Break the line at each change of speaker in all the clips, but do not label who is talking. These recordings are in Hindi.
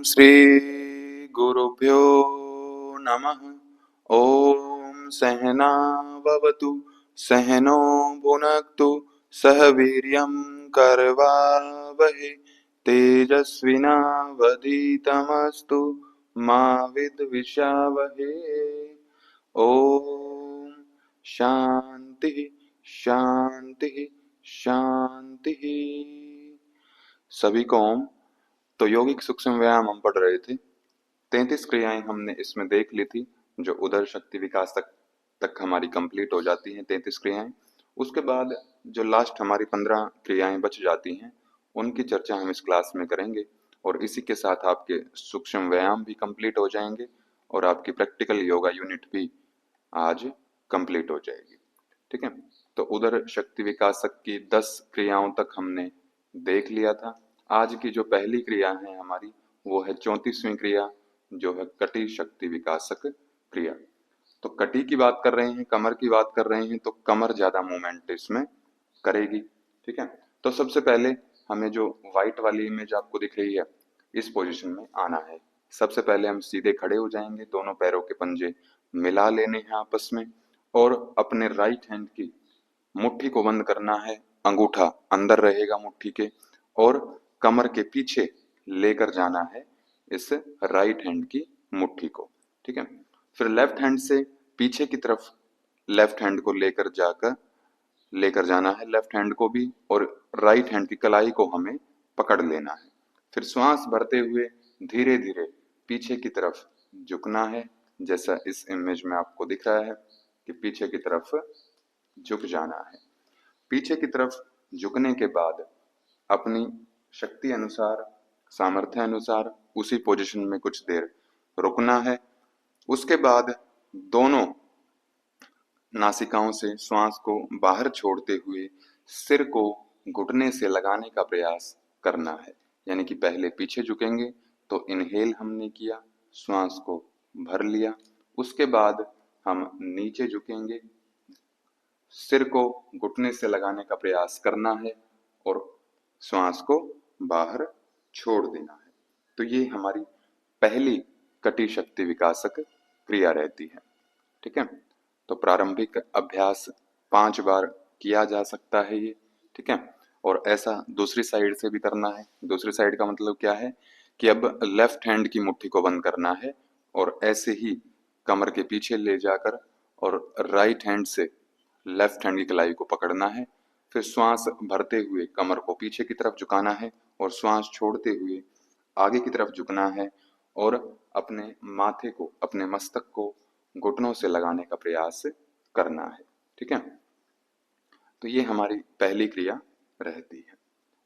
श्री गुरुभ्यो नमः। ओम सहना भवतु सहनो भुनक्तु सह वीर्यं करवावहै तेजस्विनावधीतमस्तु मा विद्विषावहै। ओम शांति शांति शांति। सभी को ओम। तो यौगिक सूक्ष्म व्यायाम हम पढ़ रहे थे। 33 क्रियाएं हमने इसमें देख ली थी, जो उदर शक्ति विकास तक हमारी कंप्लीट हो जाती हैं 33 क्रियाएं। उसके बाद जो लास्ट हमारी 15 क्रियाएं बच जाती हैं, उनकी चर्चा हम इस क्लास में करेंगे और इसी के साथ आपके सूक्ष्म व्यायाम भी कंप्लीट हो जाएंगे और आपकी प्रैक्टिकल योगा यूनिट भी आज कंप्लीट हो जाएगी। ठीक है, तो उदर शक्ति विकासक की 10 क्रियाओं तक हमने देख लिया था। आज की जो पहली क्रिया है हमारी, वो है 34वीं क्रिया, जो है कटी शक्ति विकासक क्रिया। तो कटी की बात कर रहे हैं, कमर की बात कर रहे हैं, तो कमर ज्यादा मूवमेंट इसमें करेगी। ठीक है, तो सबसे पहले हमें जो व्हाइट वाली इमेज आपको दिख रही है, इस पोजीशन में आना है। सबसे पहले हम सीधे खड़े हो जाएंगे, दोनों पैरों के पंजे मिला लेने हैं आपस में और अपने राइट हैंड की मुट्ठी को बंद करना है। अंगूठा अंदर रहेगा मुट्ठी के और कमर के पीछे लेकर जाना है इस राइट हैंड की मुट्ठी को। ठीक है, फिर लेफ्ट हैंड से पीछे की तरफ लेफ्ट हैंड को लेकर जाना है, लेफ्ट हैंड को भी, और राइट हैंड की कलाई को हमें पकड़ लेना है। फिर श्वास भरते हुए धीरे धीरे पीछे की तरफ झुकना है, जैसा इस इमेज में आपको दिख रहा है कि पीछे की तरफ झुक जाना है। पीछे की तरफ झुकने के बाद अपनी शक्ति अनुसार, सामर्थ्य अनुसार उसी पोजीशन में कुछ देर रुकना है। उसके बाद दोनों नासिकाओं से श्वास को बाहर छोड़ते हुए सिर को घुटने से लगाने का प्रयास करना है। यानी कि पहले पीछे झुकेंगे तो इनहेल हमने किया, श्वास को भर लिया, उसके बाद हम नीचे झुकेंगे, सिर को घुटने से लगाने का प्रयास करना है और श्वास को बाहर छोड़ देना है। तो ये हमारी पहली कटी शक्ति विकासक क्रिया रहती है। ठीक है, तो प्रारंभिक अभ्यास 5 बार किया जा सकता है ये। ठीक है, और ऐसा दूसरी साइड से भी करना है। दूसरी साइड का मतलब क्या है कि अब लेफ्ट हैंड की मुट्ठी को बंद करना है और ऐसे ही कमर के पीछे ले जाकर और राइट हैंड से लेफ्ट हैंड की कलाई को पकड़ना है। फिर श्वास भरते हुए कमर को पीछे की तरफ झुकाना है और श्वास छोड़ते हुए आगे की तरफ झुकना है और अपने माथे को, अपने मस्तक को घुटनों से लगाने का प्रयास करना है। ठीक है, तो ये हमारी पहली क्रिया रहती है।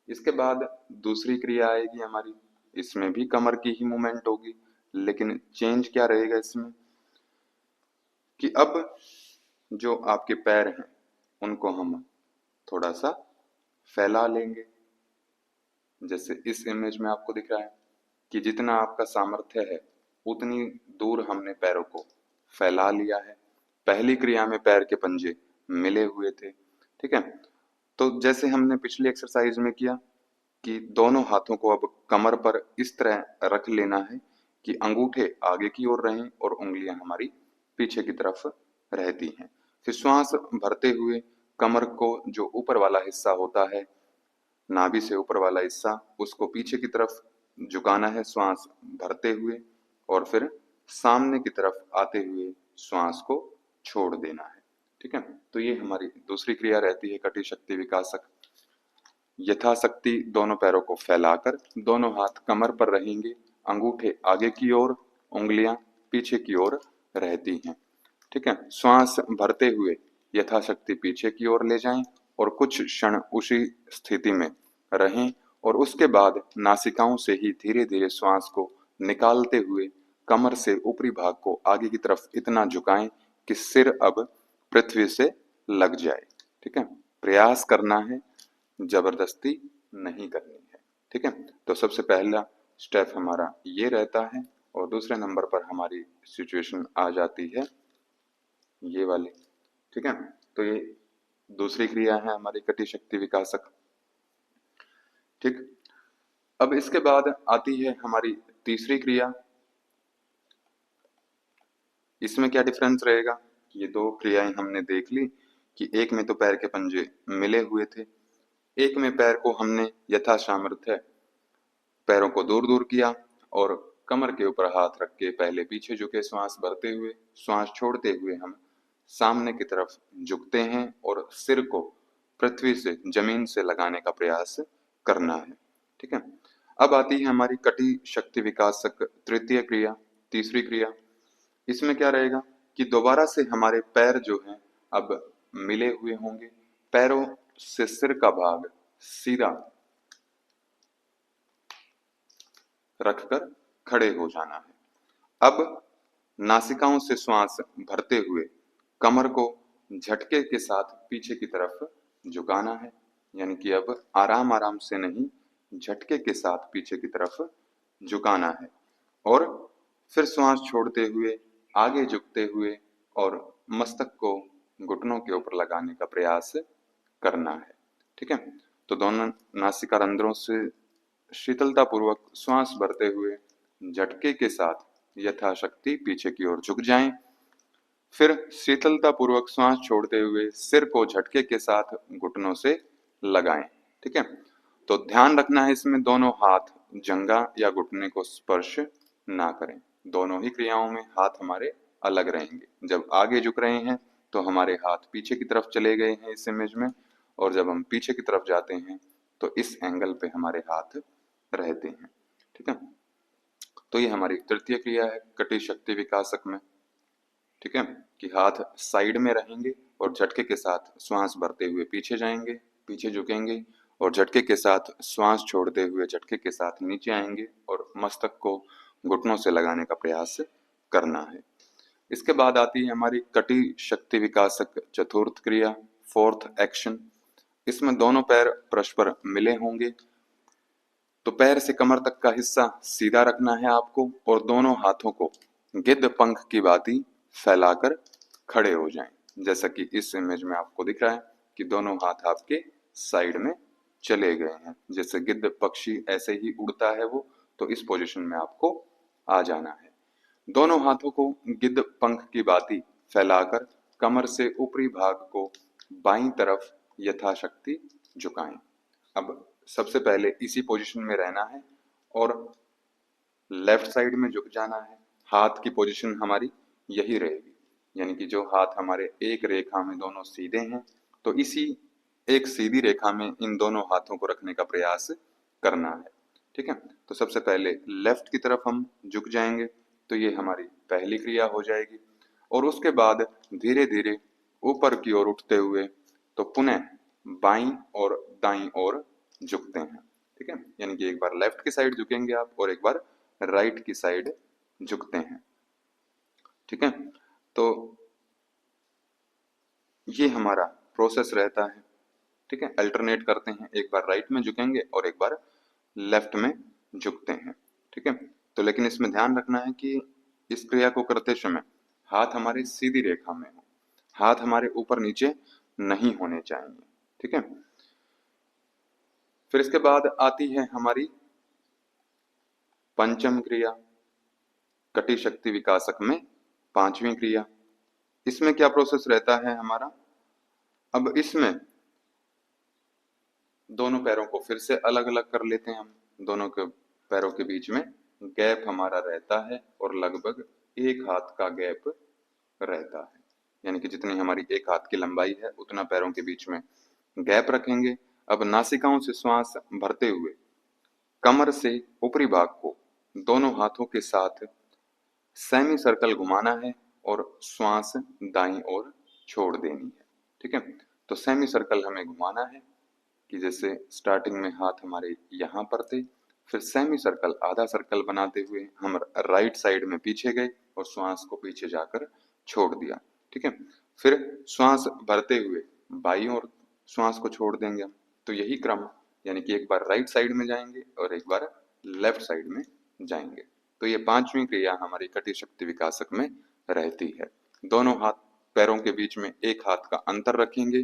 इसके बाद दूसरी क्रिया आएगी हमारी, इसमें भी कमर की ही मूवमेंट होगी, लेकिन चेंज क्या रहेगा इसमें कि अब जो आपके पैर हैं उनको हम थोड़ा सा फैला लेंगे। जैसे इस इमेज में आपको दिख रहा है कि जितना आपका सामर्थ्य है उतनी दूर हमने पैरों को फैला लिया है। पहली क्रिया में पैर के पंजे मिले हुए थे। ठीक है, तो जैसे हमने पिछली एक्सरसाइज में किया कि दोनों हाथों को अब कमर पर इस तरह रख लेना है कि अंगूठे आगे की ओर रहें और उंगलियां हमारी पीछे की तरफ रहती हैं। फिर श्वास भरते हुए कमर को जो ऊपर वाला हिस्सा होता है, नाभि से ऊपर वाला हिस्सा, उसको पीछे की तरफ झुकाना है श्वास भरते हुए और फिर सामने की तरफ आते हुए श्वास को छोड़ देना है। ठीक है, तो ये हमारी दूसरी क्रिया रहती है कटी शक्ति विकासक। यथाशक्ति दोनों पैरों को फैलाकर दोनों हाथ कमर पर रहेंगे, अंगूठे आगे की ओर, उंगलियां पीछे की ओर रहती हैं। ठीक है, श्वास भरते हुए यथाशक्ति पीछे की ओर ले जाएं और कुछ क्षण उसी स्थिति में रहें और उसके बाद नासिकाओं से ही धीरे धीरे श्वास को निकालते हुए कमर से ऊपरी भाग को आगे की तरफ इतना झुकाएं कि सिर अब पृथ्वी से लग जाए। ठीक है, प्रयास करना है, जबरदस्ती नहीं करनी है। ठीक है, तो सबसे पहला स्टेप हमारा ये रहता है और दूसरे नंबर पर हमारी सिचुएशन आ जाती है ये वाली। ठीक है, तो ये दूसरी क्रिया है हमारी कटी शक्ति विकासक। ठीक, अब इसके बाद आती है हमारी तीसरी क्रिया, इसमें क्या डिफरेंस रहेगा? ये दो क्रियाएं हमने देख ली कि एक में तो पैर के पंजे मिले हुए थे, एक में पैर को हमने यथा सामर्थ्य पैरों को दूर दूर किया और कमर के ऊपर हाथ रख के पहले पीछे झुके, श्वास भरते हुए श्वास छोड़ते हुए हम सामने की तरफ झुकते हैं और सिर को पृथ्वी से, जमीन से लगाने का प्रयास करना है। ठीक है। अब आती है हमारी कटी शक्ति विकासक तृतीय क्रिया, तीसरी क्रिया। इसमें क्या रहेगा कि दोबारा से हमारे पैर जो हैं अब मिले हुए होंगे, पैरों से सिर का भाग सीधा रखकर खड़े हो जाना है। अब नासिकाओं से श्वास भरते हुए कमर को झटके के साथ पीछे की तरफ झुकाना है, यानी कि अब आराम आराम से नहीं, झटके के साथ पीछे की तरफ झुकाना है और फिर श्वास छोड़ते हुए आगे झुकते हुए और मस्तक को घुटनों के ऊपर लगाने का प्रयास करना है। ठीक है। तो दोनों नासिका रंध्रों से शीतलता पूर्वक श्वास भरते हुए झटके के साथ यथाशक्ति पीछे की ओर झुक जाएं, फिर शीतलता पूर्वक श्वास छोड़ते हुए सिर को झटके के साथ घुटनों से लगाएं। ठीक है। तो ध्यान रखना है इसमें दोनों हाथ जंघा या घुटने को स्पर्श ना करें। दोनों ही क्रियाओं में हाथ हमारे अलग रहेंगे। जब आगे झुक रहे हैं तो हमारे हाथ पीछे की तरफ चले गए हैं इस इमेज में, और जब हम पीछे की तरफ जाते हैं तो इस एंगल पे हमारे हाथ रहते हैं। ठीक है। तो ये हमारी तृतीय क्रिया है कटी शक्ति विकासक में। ठीक है, कि हाथ साइड में रहेंगे और झटके के साथ श्वास भरते हुए पीछे जाएंगे, पीछे झुकेंगे और झटके के साथ श्वास छोड़ते हुए झटके के साथ नीचे आएंगे और मस्तक को घुटनों से लगाने का प्रयास करना है। इसके बाद आती है हमारी कटी शक्ति विकासक चतुर्थ क्रिया, फोर्थ एक्शन। इसमें दोनों पैर परस्पर मिले होंगे, तो पैर से कमर तक का हिस्सा सीधा रखना है आपको और दोनों हाथों को गिद्ध पंख की भांति फैलाकर खड़े हो जाएं। जैसा कि इस इमेज में आपको दिख रहा है कि दोनों हाथ आपके साइड में चले गए हैं, जैसे गिद्ध पक्षी ऐसे ही उड़ता है वो, तो इस पोजीशन में आपको आ जाना है। दोनों हाथों को गिद्ध पंख की भांति फैलाकर कमर से ऊपरी भाग को बाईं तरफ यथाशक्ति झुकाएं। अब सबसे पहले इसी पोजीशन में रहना है और लेफ्ट साइड में झुक जाना है। हाथ की पोजीशन हमारी यही रहेगी, यानी कि जो हाथ हमारे एक रेखा में दोनों सीधे हैं, तो इसी एक सीधी रेखा में इन दोनों हाथों को रखने का प्रयास करना है। ठीक है। तो सबसे पहले लेफ्ट की तरफ हम झुक जाएंगे, तो ये हमारी पहली क्रिया हो जाएगी और उसके बाद धीरे धीरे ऊपर की ओर उठते हुए तो पुनः बाईं और दाईं ओर झुकते हैं। ठीक है, यानी कि एक बार लेफ्ट की साइड झुकेंगे आप और एक बार राइट की साइड झुकते हैं। ठीक है। तो ये हमारा प्रोसेस रहता है। ठीक है, अल्टरनेट करते हैं, एक बार राइट में झुकेंगे और एक बार लेफ्ट में झुकते हैं। ठीक है। तो लेकिन इसमें ध्यान रखना है कि इस क्रिया को करते समय हाथ हमारे सीधी रेखा में हो, हाथ हमारे ऊपर नीचे नहीं होने चाहिए। ठीक है। फिर इसके बाद आती है हमारी पंचम क्रिया, कटी शक्ति विकासक में पांचवी क्रिया। इसमें क्या प्रोसेस रहता है हमारा? अब इसमें दोनों पैरों को फिर से अलग अलग कर लेते हैं हम। दोनों के पैरों के बीच में गैप हमारा रहता है और लगभग एक हाथ का गैप रहता है, यानी कि जितनी हमारी एक हाथ की लंबाई है उतना पैरों के बीच में गैप रखेंगे। अब नासिकाओं से श्वास भरते हुए कमर से ऊपरी भाग को दोनों हाथों के साथ सेमी सर्कल घुमाना है और श्वास दाईं ओर छोड़ देनी है। ठीक है। तो सेमी सर्कल हमें घुमाना है कि जैसे स्टार्टिंग में हाथ हमारे यहाँ पर थे, फिर सेमी सर्कल आधा सर्कल बनाते हुए हम राइट साइड में पीछे गए और श्वास को पीछे जाकर छोड़ दिया। ठीक है। फिर श्वास भरते हुए बाईं ओर श्वास को छोड़ देंगे हम। तो यही क्रम, यानी कि एक बार राइट साइड में जाएंगे और एक बार लेफ्ट साइड में जाएंगे। तो ये पांचवी क्रिया हमारी कटी शक्ति विकासक में रहती है। दोनों हाथ पैरों के बीच में एक हाथ का अंतर रखेंगे,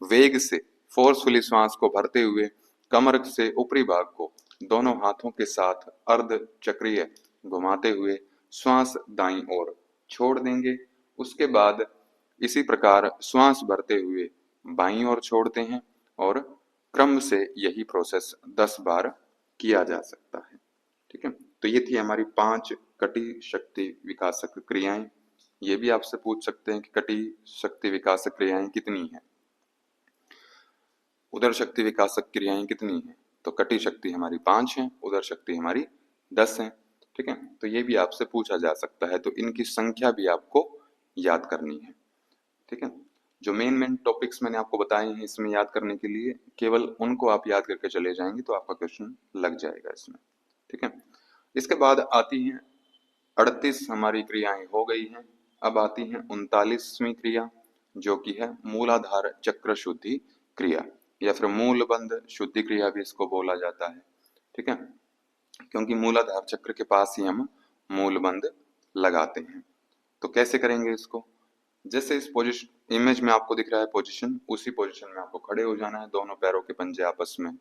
वेग से फोर्सफुली श्वास को भरते हुए कमर से ऊपरी भाग को दोनों हाथों के साथ अर्ध चक्रीय घुमाते हुए श्वास दाईं ओर छोड़ देंगे। उसके बाद इसी प्रकार श्वास भरते हुए बाईं ओर छोड़ते हैं और क्रम से यही प्रोसेस 10 बार किया जा सकता है। ठीक है, तो ये थी हमारी 5 कटी शक्ति विकासक क्रियाएं। ये भी आपसे पूछ सकते हैं कि कटी शक्ति विकासक क्रियाएं कितनी हैं, उदर शक्ति विकासक क्रियाएं कितनी हैं। तो कटी शक्ति हमारी 5 है, उदर शक्ति हमारी 10 है। ठीक है, तो ये भी आपसे पूछा जा सकता है, तो इनकी संख्या भी आपको याद करनी है। ठीक है, जो मेन टॉपिक्स मैंने आपको बताए हैं इसमें याद करने के लिए, केवल उनको आप याद करके चले जाएंगे तो आपका क्वेश्चन लग जाएगा इसमें। ठीक है, इसके बाद आती हैं 38 हमारी क्रियाएं हो गई हैं। अब आती है 39वीं क्रिया, जो कि है मूलाधार चक्र शुद्धि क्रिया, या फिर मूलबंध शुद्धि क्रिया भी इसको बोला जाता है। ठीक है, क्योंकि मूलाधार चक्र के पास ही हम मूलबंध लगाते हैं। तो कैसे करेंगे इसको, जैसे इस पोजीशन इमेज में आपको दिख रहा है पोजीशन, उसी पोजीशन में आपको खड़े हो जाना है। दोनों पैरों के पंजे आपस में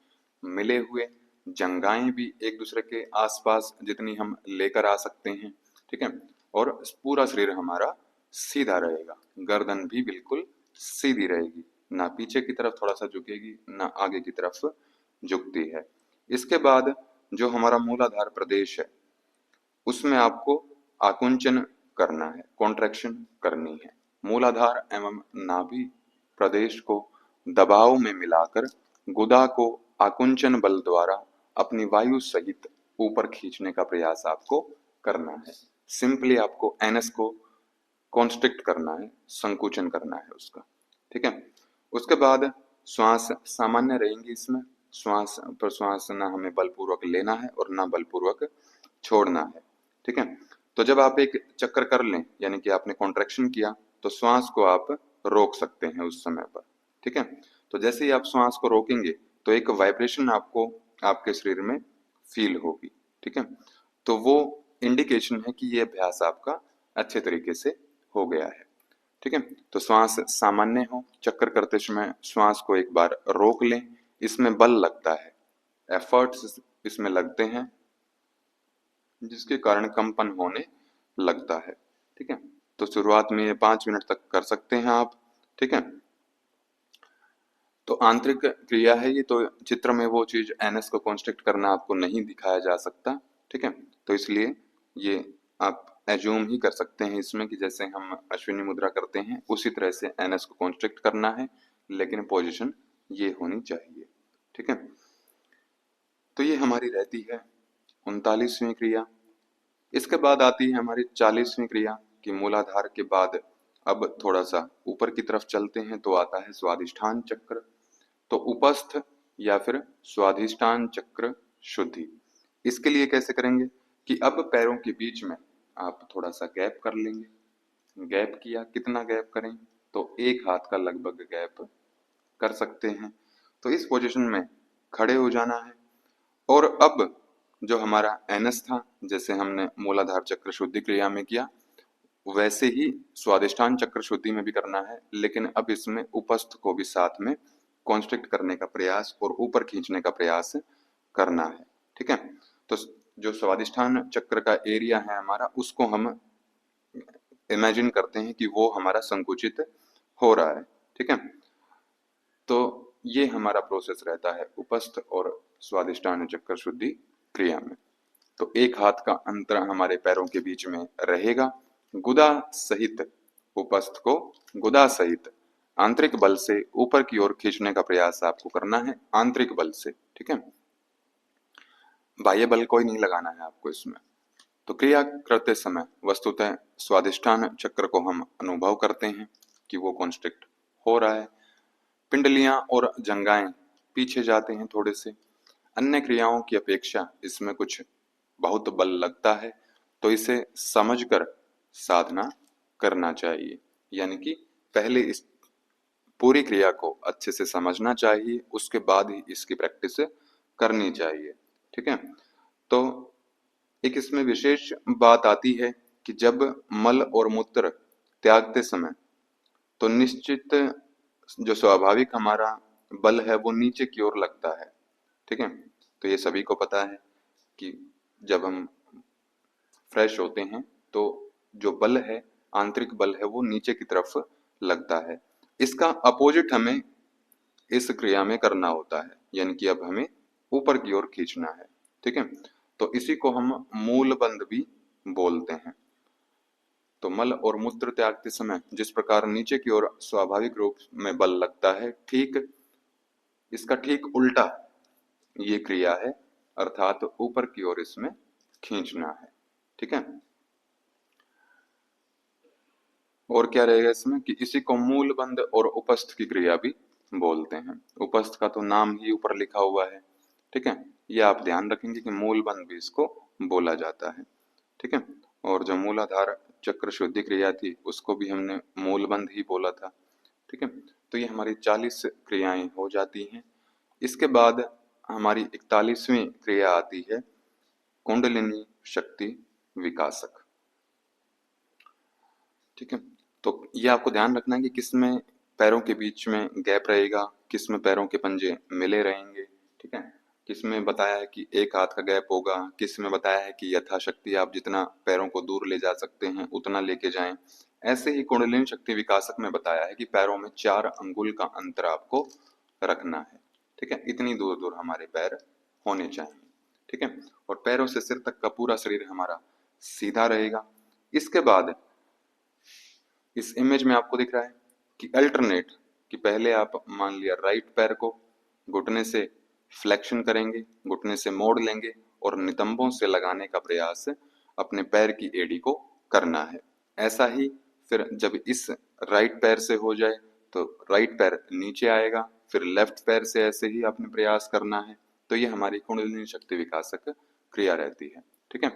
मिले हुए, जंघाएं भी एक दूसरे के आसपास जितनी हम लेकर आ सकते हैं। ठीक है, और पूरा शरीर हमारा सीधा रहेगा, गर्दन भी बिल्कुल सीधी रहेगी, ना पीछे की तरफ थोड़ा सा झुकेगी, ना आगे की तरफ झुकती है। इसके बाद जो हमारा मूलाधार प्रदेश है उसमें आपको आकुंचन करना है, कॉन्ट्रैक्शन करनी है। मूलाधार एवं नाभि प्रदेश को दबाव में मिलाकर गुदा को आकुंचन बल द्वारा अपनी वायु सहित ऊपर खींचने का प्रयास आपको करना है। सिंपली आपको एनएस को कॉन्स्ट्रिक्ट करना है, संकुचन करना है उसका। ठीक है, उसके बाद श्वास सामान्य रहेंगी इसमें, श्वास प्रश्वास ना हमें बलपूर्वक लेना है और ना बलपूर्वक छोड़ना है। ठीक है, तो जब आप एक चक्कर कर लें यानी कि आपने कॉन्ट्रैक्शन किया तो श्वास को आप रोक सकते हैं उस समय पर। ठीक है, तो जैसे ही आप श्वास को रोकेंगे तो एक वाइब्रेशन आपको आपके शरीर में फील होगी। ठीक है, तो वो इंडिकेशन है कि ये अभ्यास आपका अच्छे तरीके से हो गया है। ठीक है, तो श्वास सामान्य हो, चक्कर करते समय श्वास को एक बार रोक लें, इसमें बल लगता है, एफर्ट्स इसमें लगते हैं जिसके कारण कंपन होने लगता है। ठीक है, तो शुरुआत में ये 5 मिनट तक कर सकते हैं आप। ठीक है, तो आंतरिक क्रिया है ये, तो चित्र में वो चीज एनएस को कॉन्स्ट्रिक्ट करना आपको नहीं दिखाया जा सकता। ठीक है, तो इसलिए ये आप एज्यूम ही कर सकते हैं इसमें कि जैसे हम अश्विनी मुद्रा करते हैं उसी तरह से एनएस को कॉन्स्ट्रिक्ट करना है, लेकिन पोजीशन ये होनी चाहिए। ठीक है, तो ये हमारी रहती है 39वीं क्रिया। इसके बाद आती है हमारी 40वीं क्रिया कि मूलाधार के बाद अब थोड़ा सा ऊपर की तरफ चलते हैं तो आता है स्वादिष्ठान चक्र। तो उपस्थ या फिर स्वादिष्ठान चक्र शुद्धि, इसके लिए कैसे करेंगे कि अब पैरों के बीच में आप थोड़ा सा गैप कर लेंगे। गैप किया, कितना गैप करें, तो एक हाथ का लगभग गैप कर सकते हैं। तो इस पोजीशन में खड़े हो जाना है और अब जो हमारा एनएस था जैसे हमने मूलाधार चक्र शुद्धि क्रिया में किया वैसे ही स्वादिष्ठान चक्र शुद्धि में भी करना है, लेकिन अब इसमें उपस्थ को भी साथ में कॉन्स्ट्रिक्ट करने का प्रयास और ऊपर खींचने का प्रयास करना है। ठीक है, तो जो स्वादिष्ठान चक्र का एरिया है हमारा उसको हम इमेजिन करते हैं कि वो हमारा संकुचित हो रहा है। ठीक है, तो ये हमारा प्रोसेस रहता है उपस्थ और स्वादिष्ठान चक्र शुद्धि क्रिया में। तो एक हाथ का अंतर हमारे पैरों के बीच में रहेगा, गुदा सहित उपस्थ को गुदा सहित आंतरिक बल से ऊपर की ओर खींचने का प्रयास आपको करना है, आंतरिक बल से। ठीक है, बाह्य बल कोई नहीं लगाना है आपको इसमें। तो क्रिया करते समय वस्तुतः स्वादिष्ठान चक्र को हम अनुभव करते हैं कि वो कॉन्स्ट्रिक्ट हो रहा है, पिंडलियां और जंघाएं पीछे जाते हैं थोड़े से। अन्य क्रियाओं की अपेक्षा इसमें कुछ बहुत बल लगता है, तो इसे समझकर साधना करना चाहिए, यानी कि पहले इस पूरी क्रिया को अच्छे से समझना चाहिए, उसके बाद ही इसकी प्रैक्टिस करनी चाहिए। ठीक है, तो एक इसमें विशेष बात आती है कि जब मल और मूत्र त्यागते समय तो निश्चित जो स्वाभाविक हमारा बल है वो नीचे की ओर लगता है। ठीक है, तो ये सभी को पता है कि जब हम फ्रेश होते हैं तो जो बल है, आंतरिक बल है, वो नीचे की तरफ लगता है। इसका अपोजिट हमें इस क्रिया में करना होता है, यानी कि अब हमें ऊपर की ओर खींचना है। ठीक है, तो इसी को हम मूल बंध भी बोलते हैं। तो मल और मूत्र त्यागते समय जिस प्रकार नीचे की ओर स्वाभाविक रूप में बल लगता है, ठीक इसका ठीक उल्टा ये क्रिया है, अर्थात ऊपर की ओर इसमें खींचना है। ठीक है, और क्या रहेगा इसमें कि इसी को मूल बंध और उपस्थ की क्रिया भी बोलते हैं। उपस्थ का तो नाम ही ऊपर लिखा हुआ है। ठीक है, ये आप ध्यान रखेंगे कि मूल बंध भी इसको बोला जाता है। ठीक है, और जो मूलाधार चक्र शुद्धि क्रिया थी उसको भी हमने मूल बंध ही बोला था। ठीक है, तो ये हमारी 40 क्रियाएं हो जाती हैं। इसके बाद हमारी 41वीं क्रिया आती है कुंडलिनी शक्ति विकासक। ठीक है, तो ये आपको ध्यान रखना है कि किसमें पैरों के बीच में गैप रहेगा, किसमें पैरों के पंजे मिले रहेंगे। ठीक है, किसमें बताया है कि एक हाथ का गैप होगा, किसमें बताया है कि यथाशक्ति आप जितना पैरों को दूर ले जा सकते हैं उतना लेके जाएं। ऐसे ही कुंडलिनी शक्ति विकासक में बताया है कि पैरों में 4 अंगुल का अंतर आपको रखना है। ठीक है, इतनी दूर दूर हमारे पैर होने चाहिए। ठीक है, और पैरों से सिर तक का पूरा शरीर हमारा सीधा रहेगा। इसके बाद इस इमेज में आपको दिख रहा है कि अल्टरनेट, कि पहले आप मान लिया राइट पैर को घुटने से फ्लेक्शन करेंगे, घुटने से मोड़ लेंगे और नितंबों से लगाने का प्रयास अपने पैर की एड़ी को करना है। ऐसा ही फिर जब इस राइट पैर से हो जाए तो राइट पैर नीचे आएगा, फिर लेफ्ट पैर से ऐसे ही आपने प्रयास करना है। तो ये हमारी कुंडलिनी शक्ति विकासक क्रिया रहती है। ठीक है,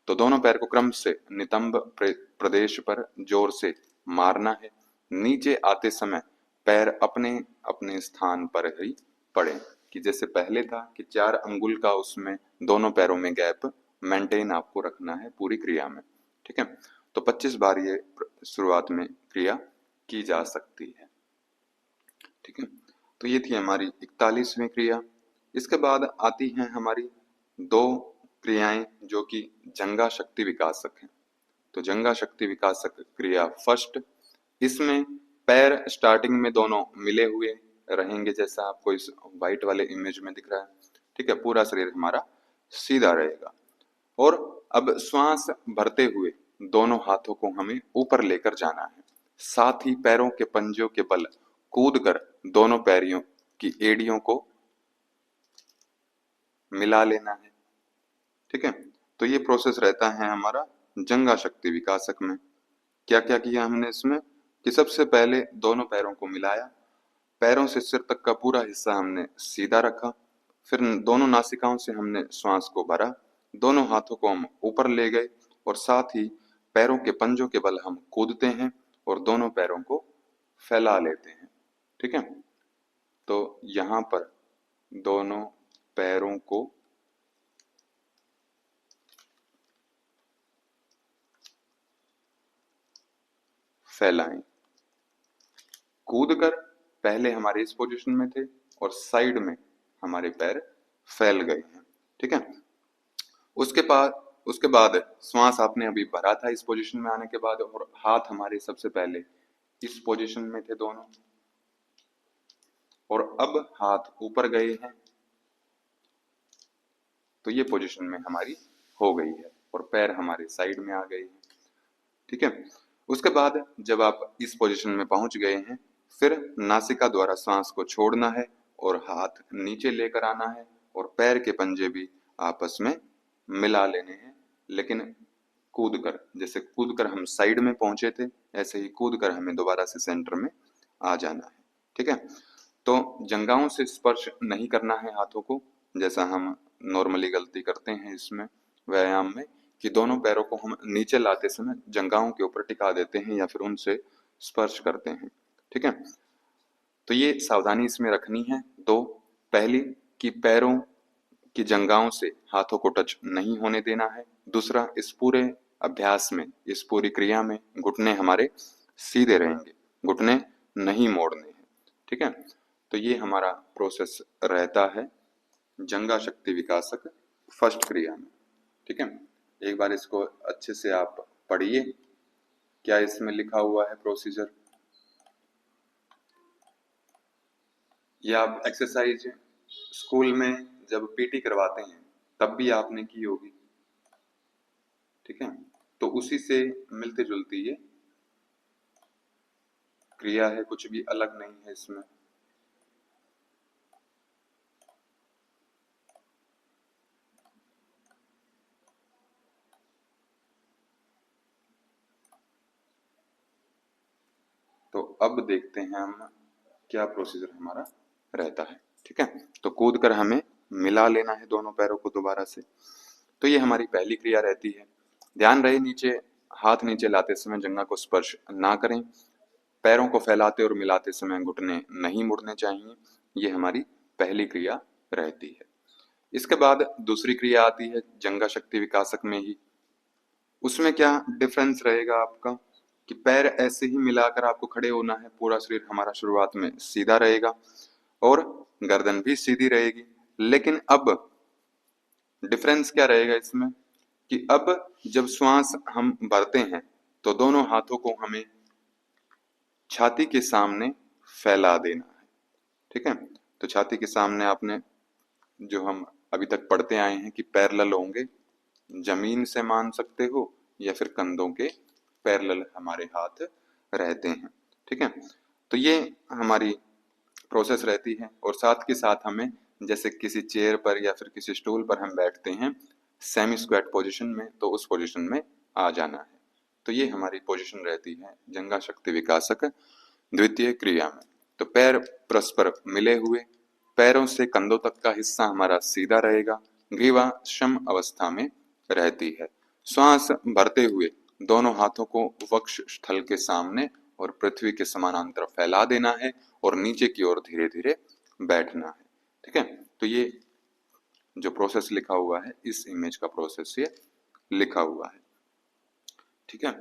तो दोनों पैर को क्रम से नितंब प्रदेश पर जोर से मारना है। नीचे आते समय पैर अपने अपने स्थान पर ही पड़े, कि जैसे पहले था कि 4 अंगुल का उसमें दोनों पैरों में गैप मेंटेन आपको रखना है पूरी क्रिया में। ठीक है, तो 25 बार ये शुरुआत में क्रिया की जा सकती है। ठीक है, तो ये थी हमारी 41वीं क्रिया। इसके बाद आती हैं हमारी 2 क्रियाएं जो कि जंगा शक्ति विकासक हैं। तो जंगा शक्ति विकासक क्रिया फर्स्ट, इसमें पैर स्टार्टिंग में दोनों मिले हुए रहेंगे जैसा आपको इस व्हाइट वाले इमेज में दिख रहा है। ठीक है, पूरा शरीर हमारा सीधा रहेगा और अब श्वास भरते हुए दोनों हाथों को हमें ऊपर लेकर जाना है। साथ ही पैरों के पंजों के बल कूदकर दोनों पैरियों की एड़ियों को मिला लेना है। ठीक है, तो ये प्रोसेस रहता है हमारा जंगा शक्ति विकासक में। क्या क्या किया हमने इसमें कि सबसे पहले दोनों पैरों को मिलाया, पैरों से सिर तक का पूरा हिस्सा हमने सीधा रखा, फिर दोनों नासिकाओं से हमने श्वास को भरा, दोनों हाथों को हम ऊपर ले गए और साथ ही पैरों के पंजों के बल हम कूदते हैं और दोनों पैरों को फैला लेते हैं। ठीक है, तो यहाँ पर दोनों पैरों को फैलाएं। कूदकर पहले हमारे इस पोजीशन में थे और साइड में हमारे पैर फैल गए हैं। ठीक है, उसके बाद श्वास आपने अभी भरा था इस पोजीशन में आने के बाद और हाथ हमारे सबसे पहले इस पोजीशन में थे दोनों और अब हाथ ऊपर गए हैं, तो ये पोजीशन में हमारी हो गई है और पैर हमारे साइड में आ गए हैं। ठीक है, उसके बाद जब आप इस पोजीशन में पहुंच गए हैं फिर नासिका द्वारा सांस को छोड़ना है और हाथ नीचे लेकर आना है और पैर के पंजे भी आपस में मिला लेने हैं, लेकिन कूदकर, जैसे कूदकर हम साइड में पहुंचे थे ऐसे ही कूदकर हमें दोबारा से सेंटर में आ जाना है। ठीक है, तो जंघाओं से स्पर्श नहीं करना है हाथों को, जैसा हम नॉर्मली गलती करते हैं इसमें व्यायाम में कि दोनों पैरों को हम नीचे लाते समय जंघाओं के ऊपर टिका देते हैं या फिर उनसे स्पर्श करते हैं। ठीक है, तो ये सावधानी इसमें रखनी है। दो, पहली कि पैरों की जंघाओं से हाथों को टच नहीं होने देना है। दूसरा, इस पूरे अभ्यास में, इस पूरी क्रिया में घुटने हमारे सीधे रहेंगे, घुटने नहीं मोड़ने हैं। ठीक है, तो ये हमारा प्रोसेस रहता है जंगा शक्ति विकासक फर्स्ट क्रिया में। ठीक है, एक बार इसको अच्छे से आप पढ़िए, क्या इसमें लिखा हुआ है प्रोसीजर। ये आप एक्सरसाइज स्कूल में जब पीटी करवाते हैं तब भी आपने की होगी। ठीक है, तो उसी से मिलती जुलती ये क्रिया है, कुछ भी अलग नहीं है इसमें। तो अब देखते हैं हम क्या प्रोसीजर हमारा रहता है। ठीक है, तो कूद कर हमें मिला लेना है दोनों पैरों को दोबारा से। तो ये हमारी पहली क्रिया रहती है। ध्यान रहे नीचे हाथ नीचे लाते समय जंघा को स्पर्श ना करें, पैरों को फैलाते और मिलाते समय घुटने नहीं मुड़ने चाहिए। ये हमारी पहली क्रिया रहती है। इसके बाद दूसरी क्रिया आती है जंघा शक्ति विकासक में ही। उसमें क्या डिफरेंस रहेगा आपका कि पैर ऐसे ही मिलाकर आपको खड़े होना है, पूरा शरीर हमारा शुरुआत में सीधा रहेगा और गर्दन भी सीधी रहेगी। लेकिन अब डिफरेंस क्या रहेगा इसमें कि अब जब श्वास हम भरते हैं तो दोनों हाथों को हमें छाती के सामने फैला देना है। ठीक है, तो छाती के सामने आपने जो हम अभी तक पढ़ते आए हैं कि पैरेलल होंगे, जमीन से मान सकते हो या फिर कंधों के पैरेलल हमारे हाथ रहते हैं। ठीक है, तो ये हमारी प्रोसेस रहती है। और साथ के साथ हमें जैसे किसी चेयर पर या फिर किसी स्टूल पर हम बैठते हैं सेमी स्क्वाट पोजीशन में, तो उस पोजीशन में आ जाना है। तो ये हमारी पोजीशन रहती है जंघा शक्ति विकासक द्वितीय क्रिया में। तो पैर परस्पर मिले हुए, पैरों से कंधों तक का हिस्सा हमारा सीधा रहेगा, ग्रीवा सम अवस्था में रहती है। श्वास भरते हुए दोनों हाथों को वक्ष स्थल के सामने और पृथ्वी के समानांतर फैला देना है और नीचे की ओर धीरे धीरे बैठना है। ठीक है, तो ये जो प्रोसेस लिखा हुआ है इस इमेज का प्रोसेस ये लिखा हुआ है। ठीक है,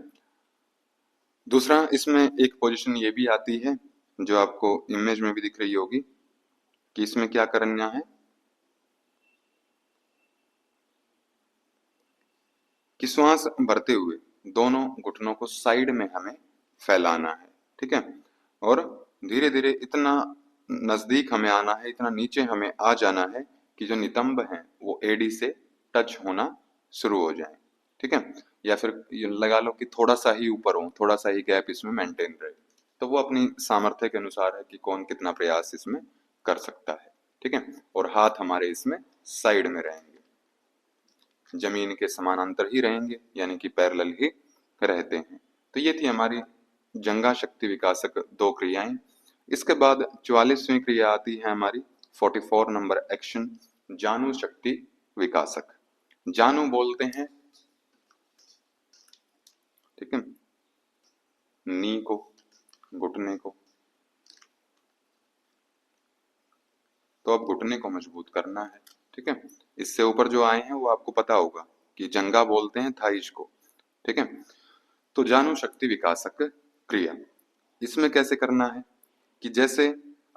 दूसरा इसमें एक पोजीशन ये भी आती है जो आपको इमेज में भी दिख रही होगी कि इसमें क्या करना है कि श्वास भरते हुए दोनों घुटनों को साइड में हमें फैलाना है। ठीक है, और धीरे धीरे इतना नजदीक हमें आना है, इतना नीचे हमें आ जाना है कि जो नितंब है वो एडी से टच होना शुरू हो जाए। ठीक है, या फिर ये लगा लो कि थोड़ा सा ही ऊपर हो, थोड़ा सा ही गैप इसमें मेंटेन रहे। तो वो अपनी सामर्थ्य के अनुसार है कि कौन कितना प्रयास इसमें कर सकता है। ठीक है, और हाथ हमारे इसमें साइड में रहेंगे, जमीन के समानांतर ही रहेंगे, यानी कि पैरेलल ही रहते हैं। तो ये थी हमारी जंघा शक्ति विकासक दो क्रियाएं। इसके बाद 44वीं क्रिया आती है हमारी 44 नंबर एक्शन जानु शक्ति विकासक। जानु बोलते हैं, ठीक है, नी को, घुटने को। तो अब घुटने को मजबूत करना है। ठीक है, इससे ऊपर जो आए हैं वो आपको पता होगा कि जंगा बोलते हैं थाइज को। ठीक है, तो जानु शक्ति विकासक क्रिया इसमें कैसे करना है कि जैसे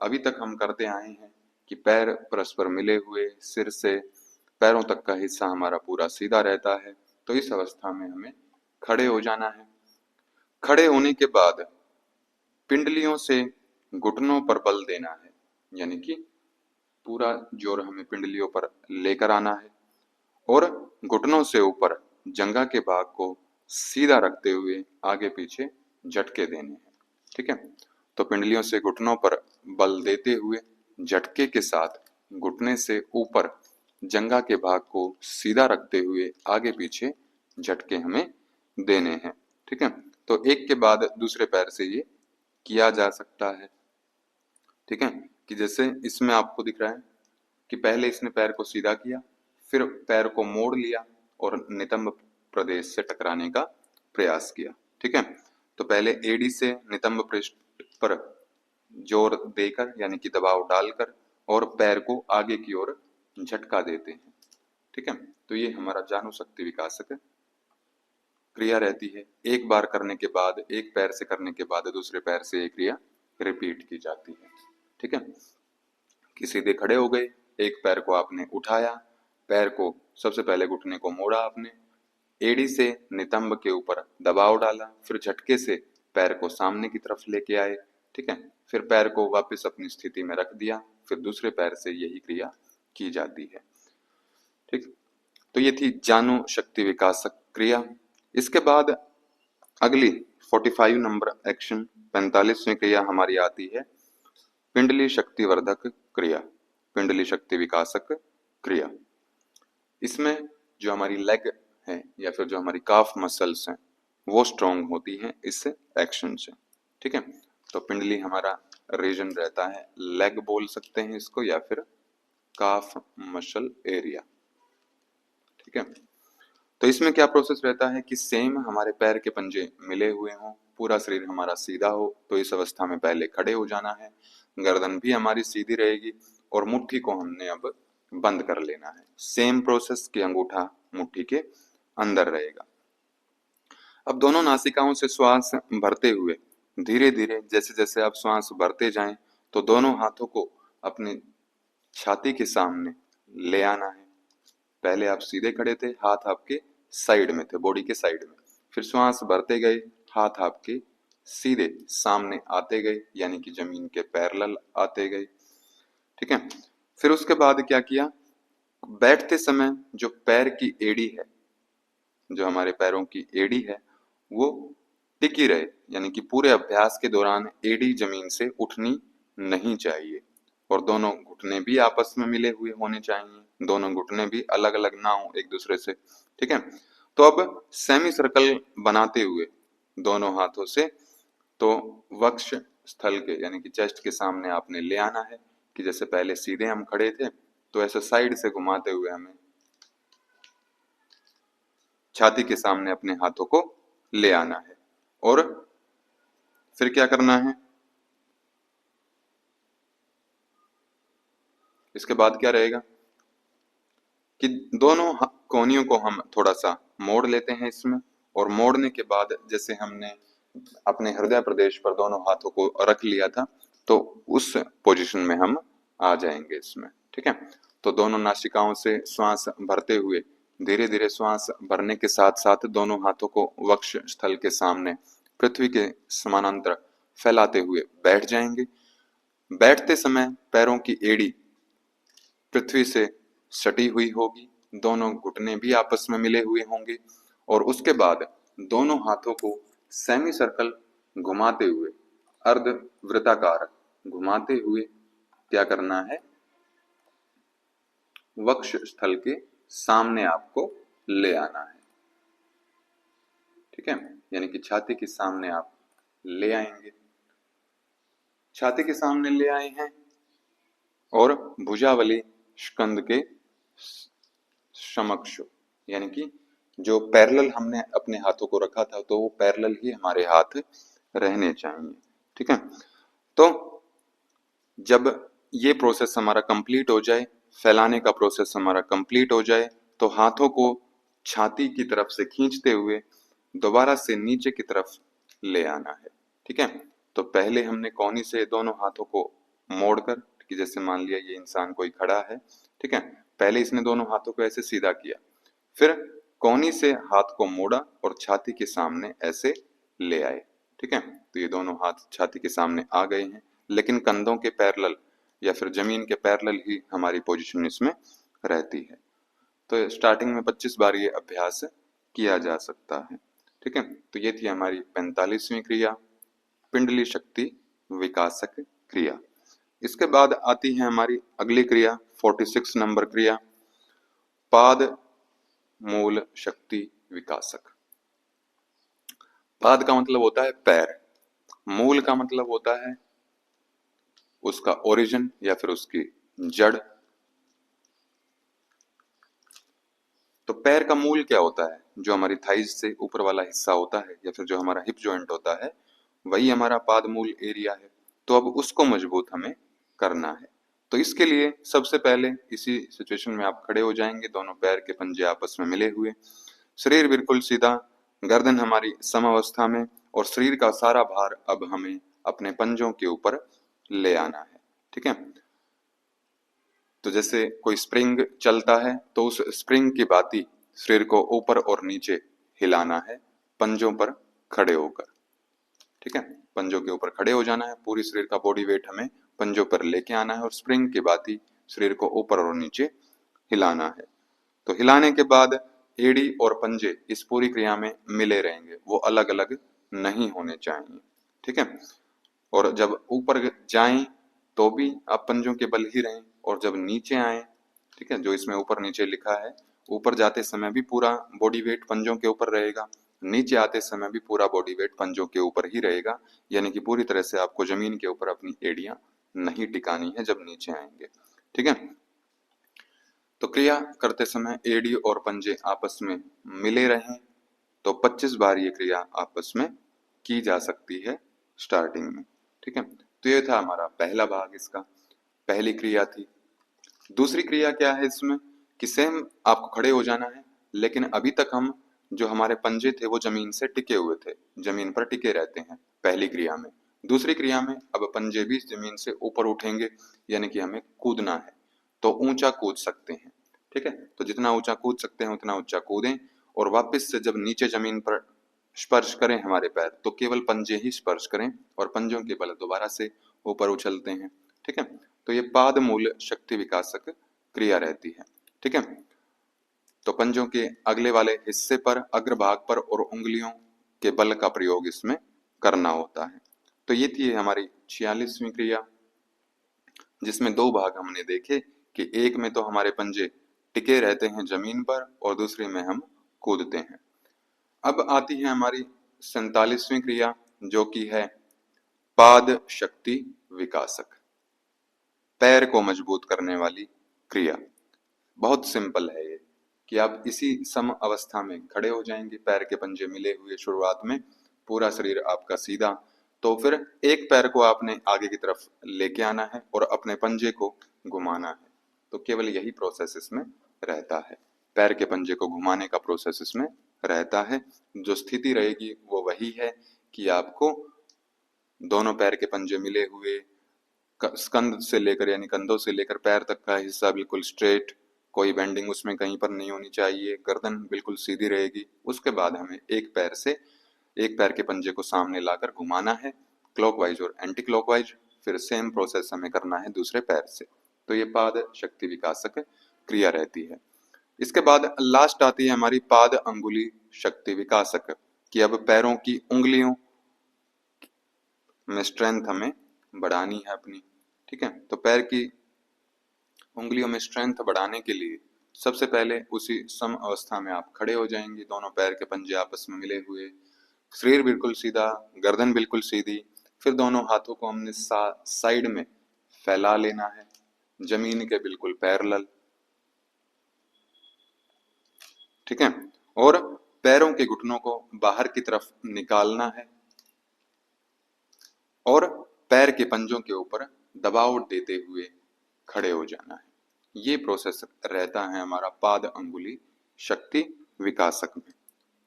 अभी तक हम करते आए हैं कि पैर परस्पर मिले हुए, सिर से पैरों तक का हिस्सा हमारा पूरा सीधा रहता है। तो इस अवस्था में हमें खड़े हो जाना है। खड़े होने के बाद पिंडलियों से घुटनों पर बल देना है, यानी कि पूरा जोर हमें पिंडलियों पर लेकर आना है और घुटनों से ऊपर जंघा के भाग को सीधा रखते हुए आगे पीछे झटके देने हैं। ठीक है, तो पिंडलियों से घुटनों पर बल देते हुए झटके के साथ घुटने से ऊपर जंघा के भाग को सीधा रखते हुए आगे पीछे झटके हमें देने हैं। ठीक है, तो एक के बाद दूसरे पैर से ये किया जा सकता है। ठीक है, कि जैसे इसमें आपको दिख रहा है कि पहले इसने पैर को सीधा किया, फिर पैर को मोड़ लिया और नितंब प्रदेश से टकराने का प्रयास किया। ठीक है, तो पहले एडी से नितंब पृष्ठ पर जोर देकर यानी कि दबाव डालकर और पैर को आगे की ओर झटका देते हैं। ठीक है, तो ये हमारा जानु शक्ति विकासक क्रिया रहती है। एक बार करने के बाद, एक पैर से करने के बाद दूसरे पैर से ये क्रिया रिपीट की जाती है। ठीक है, कि सीधे खड़े हो गए, एक पैर को आपने उठाया, पैर को सबसे पहले घुटने को मोड़ा आपने, एड़ी से नितंब के ऊपर दबाव डाला, फिर झटके से पैर को सामने की तरफ लेके आए, ठीक है। फिर पैर को वापस अपनी स्थिति में रख दिया, फिर दूसरे पैर से यही क्रिया की जाती है, ठीक। तो ये थी जानु शक्ति विकासक क्रिया। इसके बाद अगली 45 नंबर एक्शन 45वीं क्रिया हमारी आती है पिंडली शक्तिवर्धक क्रिया, पिंडली शक्ति विकासक क्रिया। इसमें जो हमारी लेग है या फिर जो हमारी काफ मसल्स हैं वो स्ट्रांग होती हैं इस एक्शन से, ठीक है। तो पिंडली हमारा रीजन रहता है, लेग बोल सकते हैं इसको या फिर काफ मसल एरिया, ठीक है। तो इसमें क्या प्रोसेस रहता है कि सेम हमारे पैर के पंजे मिले हुए हों, पूरा शरीर हमारा सीधा हो, तो इस अवस्था में पहले खड़े हो जाना है, गर्दन भी हमारी सीधी रहेगी और मुट्ठी को हमने अब बंद कर लेना है। सेम प्रोसेस कि अंगूठा मुट्ठी के अंदर रहेगा। अब दोनों नासिकाओं से श्वास भरते हुए धीरे धीरे जैसे जैसे आप श्वास भरते जाएं तो दोनों हाथों को अपने छाती के सामने ले आना है। पहले आप सीधे खड़े थे, हाथ आपके साइड में थे, बॉडी के साइड में, फिर श्वास भरते गए, हाथ आपके सीधे सामने आते गए यानी कि जमीन के पैरेलल आते गए, ठीक है। फिर उसके बाद क्या किया, बैठते समय जो पैर की एड़ी है, जो हमारे पैरों की एड़ी है वो टिकी रहे, यानी कि पूरे अभ्यास के दौरान एड़ी जमीन से उठनी नहीं चाहिए और दोनों घुटने भी आपस में मिले हुए होने चाहिए, दोनों घुटने भी अलग अलग ना हो एक दूसरे से, ठीक है। तो अब सेमी सर्कल बनाते हुए दोनों हाथों से तो वक्ष स्थल के यानी कि चेस्ट के सामने आपने ले आना है कि जैसे पहले सीधे हम खड़े थे तो ऐसे साइड से घुमाते हुए हमें छाती के सामने अपने हाथों को ले आना है। और फिर क्या करना है, इसके बाद क्या रहेगा कि दोनों कोहनियों को हम थोड़ा सा मोड़ लेते हैं इसमें, और मोड़ने के बाद जैसे हमने अपने हृदय प्रदेश पर दोनों हाथों को रख लिया था तो उस पोजीशन में हम आ जाएंगे इसमें, ठीक है। तो दोनों नासिकाओं से श्वास भरते हुए धीरे धीरे श्वास भरने के साथ साथ दोनों हाथों को वक्ष स्थल के सामने पृथ्वी के समानांतर फैलाते हुए बैठ जाएंगे। बैठते समय पैरों की एड़ी पृथ्वी से सटी हुई होगी, दोनों घुटने भी आपस में मिले हुए होंगे और उसके बाद दोनों हाथों को सेमी सर्कल घुमाते हुए अर्ध वृत्ताकार घुमाते हुए क्या करना है, वक्ष स्थल के सामने आपको ले आना है, ठीक है। यानी कि छाती के सामने आप ले आएंगे, छाती के सामने ले आए हैं और भुजावली स्कंद के समक्ष यानी कि जो पैरेलल हमने अपने हाथों को रखा था तो वो पैरेलल ही हमारे हाथ रहने चाहिए, ठीक है। तो जब ये प्रोसेस हमारा कंप्लीट हो जाए, फैलाने का प्रोसेस हमारा कंप्लीट हो जाए तो हाथों को छाती की तरफ से खींचते हुए दोबारा से नीचे की तरफ ले आना है, ठीक है। तो पहले हमने कोहनी से दोनों हाथों को मोड़कर कि जैसे मान लिया ये इंसान कोई खड़ा है, ठीक है, पहले इसने दोनों हाथों को ऐसे सीधा किया, फिर कोहनी से हाथ को मोड़ा और छाती के सामने ऐसे ले आए, ठीक है। तो ये दोनों हाथ छाती के सामने आ गए हैं लेकिन कंधों के पैरेलल या फिर जमीन के पैरेलल ही हमारी पोजीशन इसमें रहती है। तो स्टार्टिंग में 25 बार ये अभ्यास किया जा सकता है, ठीक है। तो ये थी हमारी 45वीं क्रिया पिंडली शक्ति विकासक क्रिया। इसके बाद आती है हमारी अगली क्रिया 46 नंबर क्रिया पाद मूल शक्ति विकासक। पाद का मतलब होता है पैर, मूल का मतलब होता है उसका ओरिजिन या फिर उसकी जड़। तो पैर का मूल क्या होता है, जो हमारी थाइज से ऊपर वाला हिस्सा होता है या फिर जो हमारा हिप जॉइंट होता है वही हमारा पाद मूल एरिया है। तो अब उसको मजबूत हमें करना है। तो इसके लिए सबसे पहले इसी सिचुएशन में आप खड़े हो जाएंगे, दोनों पैर के पंजे आपस में मिले हुए, शरीर बिल्कुल सीधा, गर्दन हमारी समावस्था में और शरीर का सारा भार अब हमें अपने पंजों के ऊपर ले आना है, ठीक है। तो जैसे कोई स्प्रिंग चलता है तो उस स्प्रिंग की भांति शरीर को ऊपर और नीचे हिलाना है पंजों पर खड़े होकर। ठीक है, पंजों के ऊपर खड़े हो जाना है, पूरी शरीर का बॉडी वेट हमें पंजों पर लेके आना है और स्प्रिंग की भांति शरीर को ऊपर और नीचे हिलाना है। तो हिलाने के बाद एड़ी और पंजे इस पूरी क्रिया में मिले रहेंगे, वो अलग अलग नहीं होने चाहिए। ठीक है, और जब ऊपर जाएं तो भी आप पंजों के बल ही रहें, और जब नीचे आए, ठीक है, जो इसमें ऊपर नीचे लिखा है, ऊपर जाते समय भी पूरा बॉडी वेट पंजों के ऊपर रहेगा, नीचे आते समय भी पूरा बॉडी वेट पंजों के ऊपर ही रहेगा, यानी कि पूरी तरह से आपको जमीन के ऊपर अपनी एड़ियां नहीं टिकानी है जब नीचे आएंगे। ठीक है, तो क्रिया करते समय एड़ी और पंजे आपस में मिले रहें, तो 25 बार ये क्रिया आपस में की जा सकती है स्टार्टिंग में। ठीक है, तो ये था हमारा पहला भाग, इसका पहली क्रिया थी। दूसरी क्रिया क्या है इसमें कि सेम आपको खड़े हो जाना है, लेकिन अभी तक हम जो हमारे पंजे थे वो जमीन से टिके हुए थे, जमीन पर टिके रहते हैं पहली क्रिया में। दूसरी क्रिया में अब पंजे भी जमीन से ऊपर उठेंगे, यानी कि हमें कूदना है, तो ऊंचा कूद सकते हैं। ठीक है, तो जितना ऊंचा कूद सकते हैं उतना ऊंचा कूदें, और वापस से जब नीचे जमीन पर स्पर्श करें हमारे पैर, तो केवल पंजे ही स्पर्श करें और पंजों के बल दोबारा से ऊपर उछलते हैं। ठीक है, तो ये पाद मूल शक्ति विकासक क्रिया रहती है। ठीक है, तो पंजों के अगले वाले हिस्से पर, अग्रभाग पर और उंगलियों के बल का प्रयोग इसमें करना होता है। तो ये थी हमारी 46वीं क्रिया, जिसमें दो भाग हमने देखे कि एक में तो हमारे पंजे टिके रहते हैं जमीन पर और दूसरे में हम कूदते हैं। अब आती है हमारी 47वीं क्रिया, जो कि है पाद शक्ति विकासक, पैर को मजबूत करने वाली क्रिया। बहुत सिंपल है ये कि आप इसी सम अवस्था में खड़े हो जाएंगे, पैर के पंजे मिले हुए शुरुआत में, पूरा शरीर आपका सीधा, तो फिर एक पैर को आपने आगे की तरफ लेके आना है और अपने पंजे को घुमाना है। तो केवल यही प्रोसेस इसमें रहता है, पैर के पंजे को घुमाने का प्रोसेस इसमें रहता है। जो स्थिति रहेगी वो वही है कि आपको दोनों पैर के पंजे मिले हुए, स्कंध से लेकर यानी कंधों से लेकर पैर तक का हिस्सा बिल्कुल स्ट्रेट, कोई बेंडिंग उसमें कहीं पर नहीं होनी चाहिए, गर्दन बिल्कुल सीधी रहेगी। उसके बाद हमें एक पैर के पंजे को सामने लाकर घुमाना है, क्लॉकवाइज और एंटी क्लॉकवाइज, फिर सेम प्रोसेस हमें करना है दूसरे पैर से। तो ये पाद शक्ति विकासक क्रिया रहती है। इसके बाद लास्ट आती है हमारी पाद अंगुली शक्ति विकासक, कि अब पैरों की उंगलियों में स्ट्रेंथ हमें बढ़ानी है अपनी। ठीक है, तो पैर की उंगलियों में स्ट्रेंथ बढ़ाने के लिए सबसे पहले उसी सम अवस्था में आप खड़े हो जाएंगे, दोनों पैर के पंजे आपस में मिले हुए, शरीर बिल्कुल सीधा, गर्दन बिल्कुल सीधी, फिर दोनों हाथों को हमने साइड में फैला लेना है, जमीन के बिल्कुल पैरेलल। ठीक है, और पैरों के घुटनों को बाहर की तरफ निकालना है और पैर के पंजों के ऊपर दबाव देते हुए खड़े हो जाना है। ये प्रोसेस रहता है हमारा पाद अंगुली शक्ति विकासक में।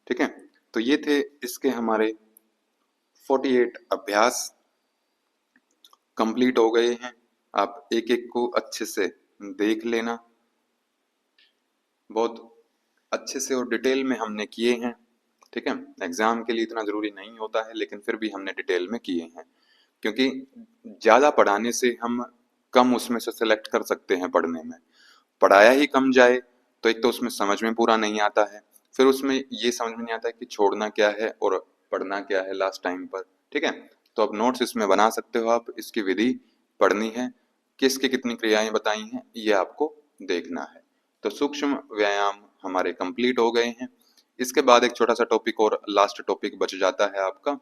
ठीक है, तो ये थे इसके हमारे 48 अभ्यास कंप्लीट हो गए हैं। आप एक एक को अच्छे से देख लेना, बहुत अच्छे से और डिटेल में हमने किए हैं। ठीक है, एग्जाम के लिए इतना जरूरी नहीं होता है, लेकिन फिर भी हमने डिटेल में किए हैं, क्योंकि ज्यादा पढ़ाने से हम कम उसमें से सिलेक्ट कर सकते हैं। पढ़ने में पढ़ाया ही कम जाए तो एक तो उसमें समझ में पूरा नहीं आता है, फिर उसमें ये समझ में नहीं आता है कि छोड़ना क्या है और पढ़ना क्या है लास्ट टाइम पर। ठीक है, तो अब नोट्स इसमें बना सकते हो आप, इसकी विधि पढ़नी है, किसकी कितनी क्रियाएं बताई हैं ये आपको देखना है। तो सूक्ष्म व्यायाम हमारे कंप्लीट हो गए हैं। इसके बाद एक छोटा सा टॉपिक और लास्ट टॉपिक बच जाता है आपका,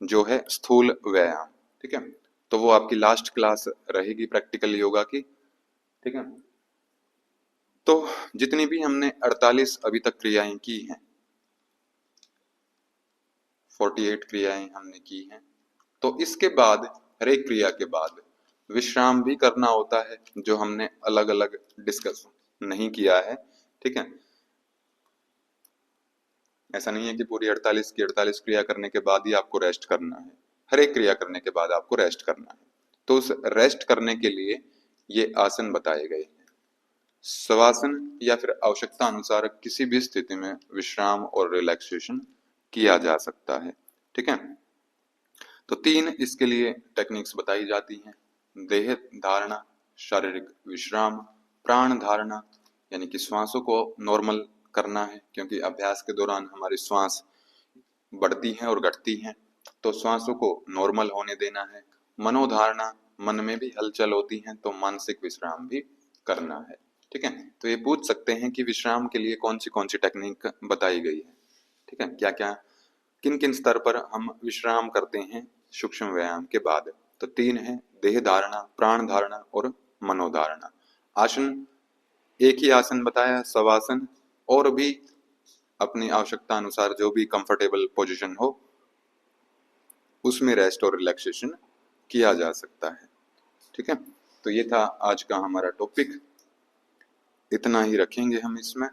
जो है स्थूल व्यायाम। ठीक है, तो वो आपकी लास्ट क्लास रहेगी प्रैक्टिकल योगा की। ठीक है, तो जितनी भी हमने 48 अभी तक क्रियाएं की हैं, 48 क्रियाएं हमने की हैं, तो इसके बाद हर एक क्रिया के बाद विश्राम भी करना होता है, जो हमने अलग अलग डिस्कस नहीं किया है। ठीक है, ऐसा नहीं है कि पूरी 48 की 48 क्रिया करने के बाद ही आपको रेस्ट करना है, हर एक क्रिया करने के बाद आपको रेस्ट करना है। तो उस रेस्ट करने के लिए ये आसन बताए गए हैं। शवासन या फिर आवश्यकता अनुसार किसी भी स्थिति में विश्राम और रिलैक्सेशन किया जा सकता है। ठीक है, तो 3 इसके लिए टेक्निक्स बताई जाती हैं। देह धारणा, शारीरिक विश्राम, प्राण धारणा यानी कि श्वासों को नॉर्मल करना है, क्योंकि अभ्यास के दौरान हमारी श्वास बढ़ती हैं और घटती हैं, तो श्वासों को नॉर्मल होने देना है। मनोधारणा, मन में भी हलचल होती है, तो मानसिक विश्राम भी करना है। ठीक है, तो ये पूछ सकते हैं कि विश्राम के लिए कौन सी टेक्निक बताई गई है। ठीक है, क्या क्या किन किन स्तर पर हम विश्राम करते हैं सूक्ष्म व्यायाम के बाद। तो 3 है, देह धारणा, प्राण धारणा और मनोधारणा। आसन, एक ही आसन बताया, शवासन, और भी अपनी आवश्यकता अनुसार जो भी कंफर्टेबल पोजीशन हो उसमें रेस्ट और रिलैक्सेशन किया जा सकता है। ठीक है, तो ये था आज का हमारा टॉपिक, इतना ही रखेंगे हम इसमें।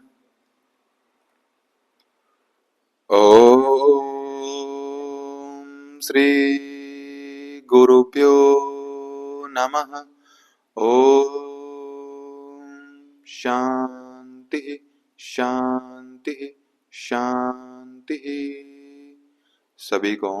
ओम श्री गुरुभ्यो नमः। ओम शांति शांति शांति। सभी को